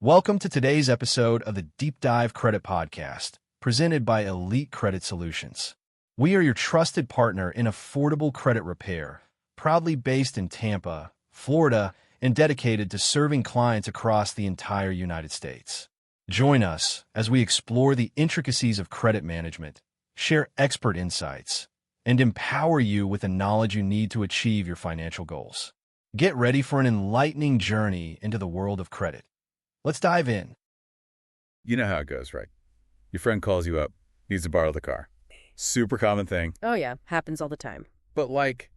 Welcome to today's episode of the Deep Dive Credit Podcast, presented by Elite Credit Solutions. We are your trusted partner in affordable credit repair, proudly based in Tampa, Florida, and dedicated to serving clients across the entire United States. Join us as we explore the intricacies of credit management, share expert insights, and empower you with the knowledge you need to achieve your financial goals. Get ready for an enlightening journey into the world of credit. Let's dive in. You know how it goes, right? Your friend calls you up, needs to borrow the car. Super common thing. Oh yeah, happens all the time. But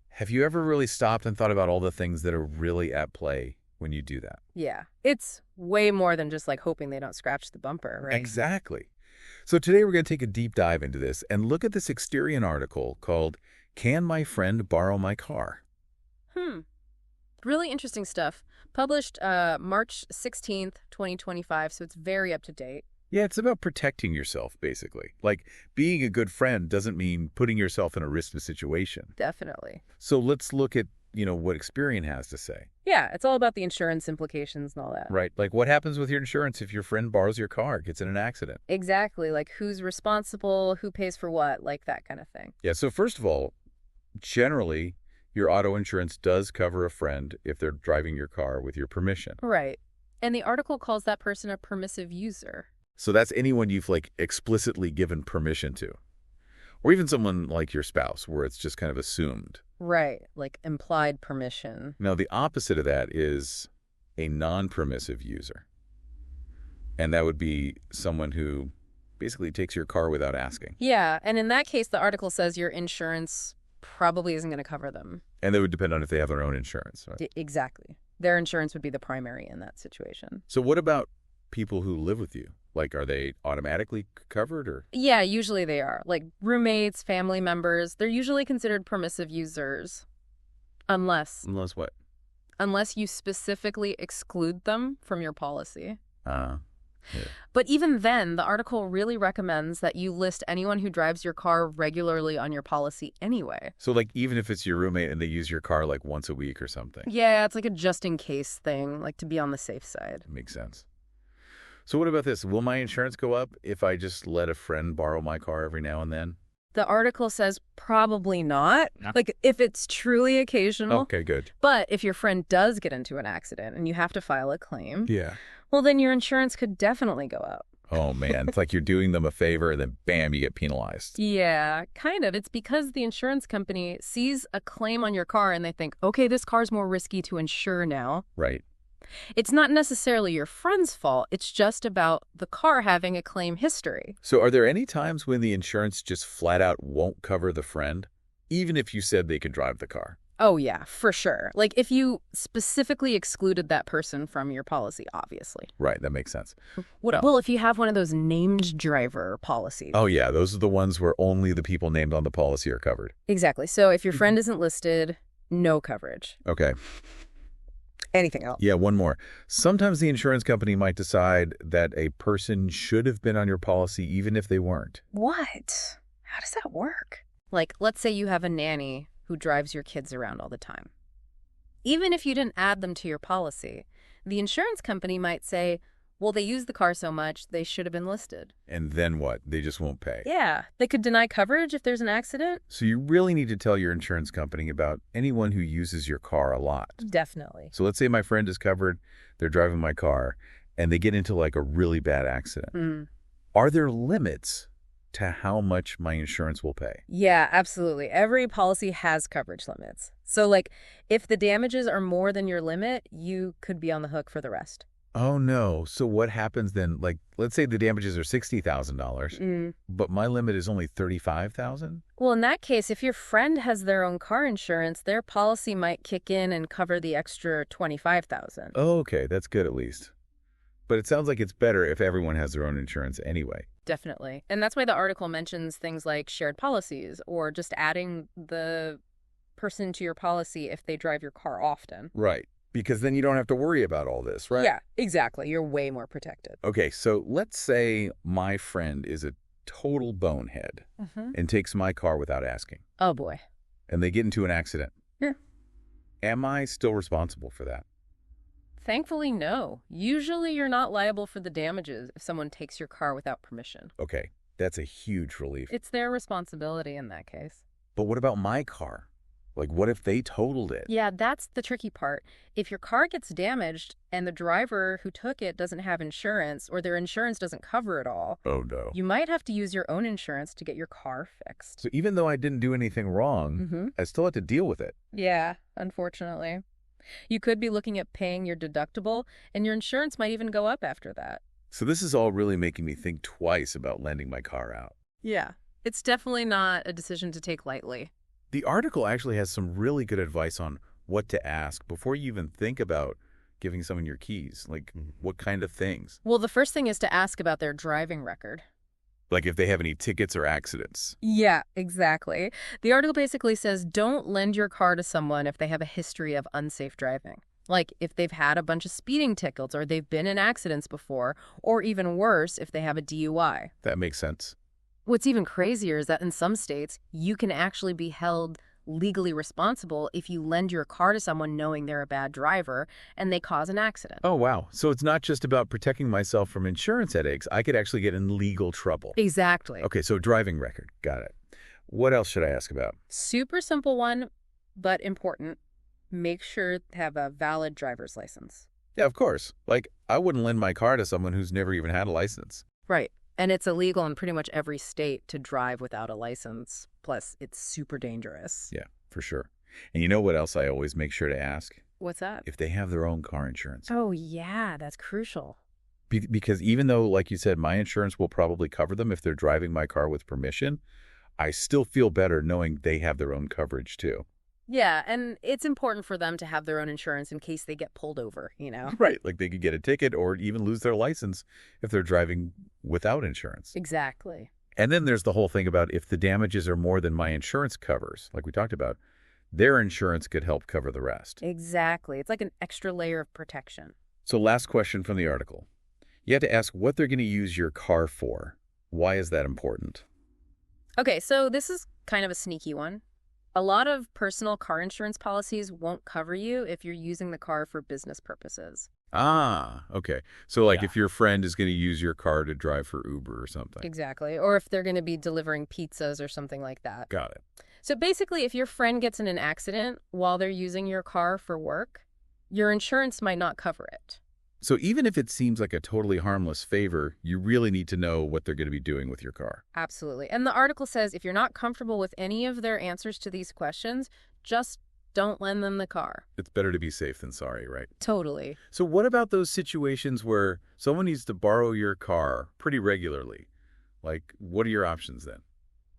have you ever really stopped and thought about all the things that are really at play when you do that? Yeah, it's way more than just hoping they don't scratch the bumper, right? Exactly. So today we're going to take a deep dive into this and look at this Experian article called, Can My Friend Borrow My Car? Really interesting stuff. Published March 16th, 2025, so it's very up to date. Yeah, it's about protecting yourself, basically. Being a good friend doesn't mean putting yourself in a risky situation. Definitely. So let's look at, what Experian has to say. Yeah, it's all about the insurance implications and all that. Right. What happens with your insurance if your friend borrows your car, gets in an accident? Exactly. Who's responsible, who pays for what, that kind of thing. Yeah, so first of all, generally, your auto insurance does cover a friend if they're driving your car with your permission. Right. And the article calls that person a permissive user. So that's anyone you've explicitly given permission to. Or even someone like your spouse, where it's just kind of assumed. Right, implied permission. Now, the opposite of that is a non-permissive user. And that would be someone who basically takes your car without asking. Yeah, and in that case, the article says your insurance probably isn't going to cover them. And that would depend on if they have their own insurance. Right? Exactly. Their insurance would be the primary in that situation. So what about people who live with you? Are they automatically covered or? Yeah, usually they are. Roommates, family members, they're usually considered permissive users. Unless what? Unless you specifically exclude them from your policy. Yeah. But even then, the article really recommends that you list anyone who drives your car regularly on your policy anyway. So even if it's your roommate and they use your car once a week or something? Yeah, it's a just-in-case thing, to be on the safe side. Makes sense. So what about this? Will my insurance go up if I just let a friend borrow my car every now and then? The article says probably not. No. If it's truly occasional. Okay, good. But if your friend does get into an accident and you have to file a claim, yeah, well, then your insurance could definitely go up. Oh, man. It's you're doing them a favor and then, bam, you get penalized. Yeah, kind of. It's because the insurance company sees a claim on your car and they think, okay, this car's more risky to insure now. Right. It's not necessarily your friend's fault. It's just about the car having a claim history. So are there any times when the insurance just flat out won't cover the friend, even if you said they could drive the car? Oh, yeah, for sure. If you specifically excluded that person from your policy, obviously. Right, that makes sense. What else? Well, if you have one of those named driver policies. Oh, yeah, those are the ones where only the people named on the policy are covered. Exactly. So if your friend isn't listed, no coverage. Okay. Anything else? Yeah, one more. Sometimes the insurance company might decide that a person should have been on your policy even if they weren't. What? How does that work? Let's say you have a nanny who drives your kids around all the time. Even if you didn't add them to your policy, the insurance company might say, well, they use the car so much, they should have been listed. And then what? They just won't pay. Yeah. They could deny coverage if there's an accident. So you really need to tell your insurance company about anyone who uses your car a lot. Definitely. So let's say my friend is covered, they're driving my car, and they get into a really bad accident. Mm. Are there limits to how much my insurance will pay? Yeah, absolutely. Every policy has coverage limits. So if the damages are more than your limit, you could be on the hook for the rest. Oh, no. So what happens then? Let's say the damages are $60,000, but my limit is only $35,000? Well, in that case, if your friend has their own car insurance, their policy might kick in and cover the extra $25,000. Oh, okay. That's good at least. But it sounds like it's better if everyone has their own insurance anyway. Definitely. And that's why the article mentions things like shared policies or just adding the person to your policy if they drive your car often. Right. Because then you don't have to worry about all this, right? Yeah, exactly. You're way more protected. Okay, so let's say my friend is a total bonehead and takes my car without asking. Oh, boy. And they get into an accident. Yeah. Am I still responsible for that? Thankfully, no. Usually you're not liable for the damages if someone takes your car without permission. Okay, that's a huge relief. It's their responsibility in that case. But what about my car? Like, what if they totaled it? Yeah, that's the tricky part. If your car gets damaged and the driver who took it doesn't have insurance or their insurance doesn't cover it all, Oh, no. you might have to use your own insurance to get your car fixed. So even though I didn't do anything wrong, I still had to deal with it. Yeah, unfortunately. You could be looking at paying your deductible, and your insurance might even go up after that. So this is all really making me think twice about lending my car out. Yeah, it's definitely not a decision to take lightly. The article actually has some really good advice on what to ask before you even think about giving someone your keys. Like, what kind of things? Well, the first thing is to ask about their driving record. Like if they have any tickets or accidents. Yeah, exactly. The article basically says don't lend your car to someone if they have a history of unsafe driving. Like if they've had a bunch of speeding tickets or they've been in accidents before, or even worse, if they have a DUI. That makes sense. What's even crazier is that in some states, you can actually be held legally responsible if you lend your car to someone knowing they're a bad driver and they cause an accident. Oh, wow. So it's not just about protecting myself from insurance headaches. I could actually get in legal trouble. Exactly. Okay, so driving record. Got it. What else should I ask about? Super simple one, but important. Make sure to have a valid driver's license. Yeah, of course. Like, I wouldn't lend my car to someone who's never even had a license. Right. And it's illegal in pretty much every state to drive without a license. Plus, it's super dangerous. Yeah, for sure. And you know what else I always make sure to ask? What's that? If they have their own car insurance. Oh, yeah, that's crucial. Because even though, like you said, my insurance will probably cover them if they're driving my car with permission, I still feel better knowing they have their own coverage too. Yeah, and it's important for them to have their own insurance in case they get pulled over, you know? Right. Like they could get a ticket or even lose their license if they're driving without insurance. Exactly. And then there's the whole thing about if the damages are more than my insurance covers, like we talked about, their insurance could help cover the rest. Exactly. It's like an extra layer of protection. So last question from the article. You have to ask what they're going to use your car for. Why is that important? Okay, so this is kind of a sneaky one. A lot of personal car insurance policies won't cover you if you're using the car for business purposes. Ah, okay. So like if your friend is going to use your car to drive for Uber or something. Exactly. Or if they're going to be delivering pizzas or something like that. Got it. So basically, if your friend gets in an accident while they're using your car for work, your insurance might not cover it. So even if it seems like a totally harmless favor, you really need to know what they're going to be doing with your car. Absolutely. And the article says if you're not comfortable with any of their answers to these questions, just don't lend them the car. It's better to be safe than sorry, right? Totally. So what about those situations where someone needs to borrow your car pretty regularly? Like, what are your options then?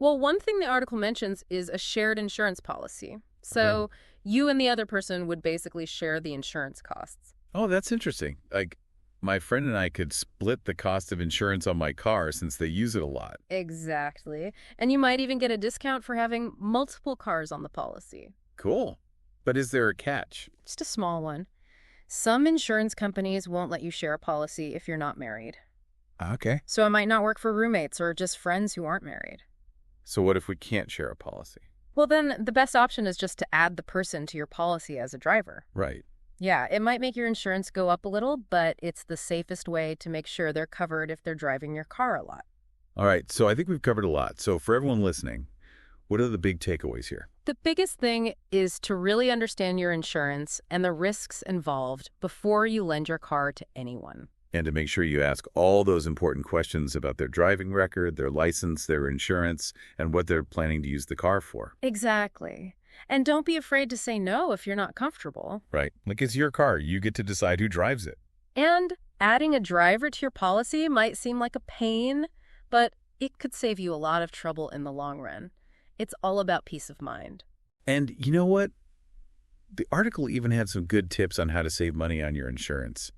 Well, one thing the article mentions is a shared insurance policy. So you and the other person would basically share the insurance costs. Oh, that's interesting. Like, my friend and I could split the cost of insurance on my car since they use it a lot. Exactly. And you might even get a discount for having multiple cars on the policy. Cool. But is there a catch? Just a small one. Some insurance companies won't let you share a policy if you're not married. Okay. So it might not work for roommates or just friends who aren't married. So what if we can't share a policy? Well, then the best option is just to add the person to your policy as a driver. Right. Yeah, it might make your insurance go up a little, but it's the safest way to make sure they're covered if they're driving your car a lot. All right. So I think we've covered a lot. So for everyone listening, what are the big takeaways here? The biggest thing is to really understand your insurance and the risks involved before you lend your car to anyone. And to make sure you ask all those important questions about their driving record, their license, their insurance, and what they're planning to use the car for. Exactly. And don't be afraid to say no if you're not comfortable. Right. Like it's your car. You get to decide who drives it. And adding a driver to your policy might seem like a pain, but it could save you a lot of trouble in the long run. It's all about peace of mind. And you know what? The article even had some good tips on how to save money on your insurance.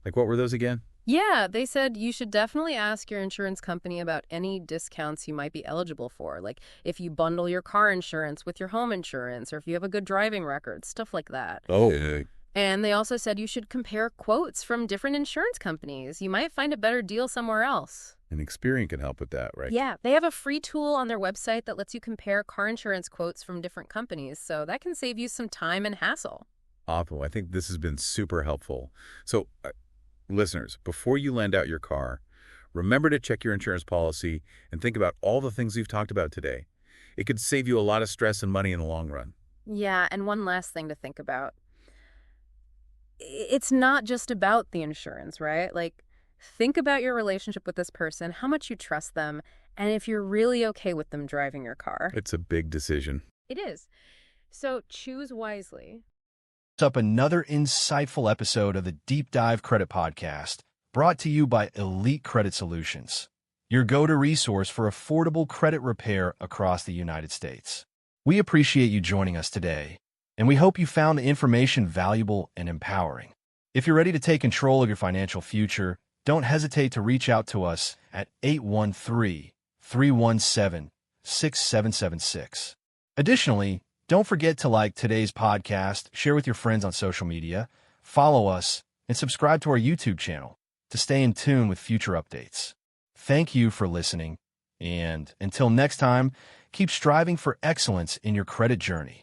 Like what were those again? Yeah, they said you should definitely ask your insurance company about any discounts you might be eligible for, like if you bundle your car insurance with your home insurance or if you have a good driving record, stuff like that. Oh. And they also said you should compare quotes from different insurance companies. You might find a better deal somewhere else. And Experian can help with that, right? Yeah, they have a free tool on their website that lets you compare car insurance quotes from different companies, so that can save you some time and hassle. Optimal. I think this has been super helpful. So, listeners, before you lend out your car, remember to check your insurance policy and think about all the things we've talked about today. It could save you a lot of stress and money in the long run. Yeah, and one last thing to think about. It's not just about the insurance, right? Like, think about your relationship with this person, how much you trust them, and if you're really okay with them driving your car. It's a big decision. It is. So choose wisely. Up another insightful episode of the Deep Dive Credit Podcast, brought to you by Elite Credit Solutions, your go-to resource for affordable credit repair across the United States. We appreciate you joining us today, and we hope you found the information valuable and empowering. If you're ready to take control of your financial future, don't hesitate to reach out to us at 813-317-6776. Additionally, don't forget to like today's podcast, share with your friends on social media, follow us, and subscribe to our YouTube channel to stay in tune with future updates. Thank you for listening, and until next time, keep striving for excellence in your credit journey.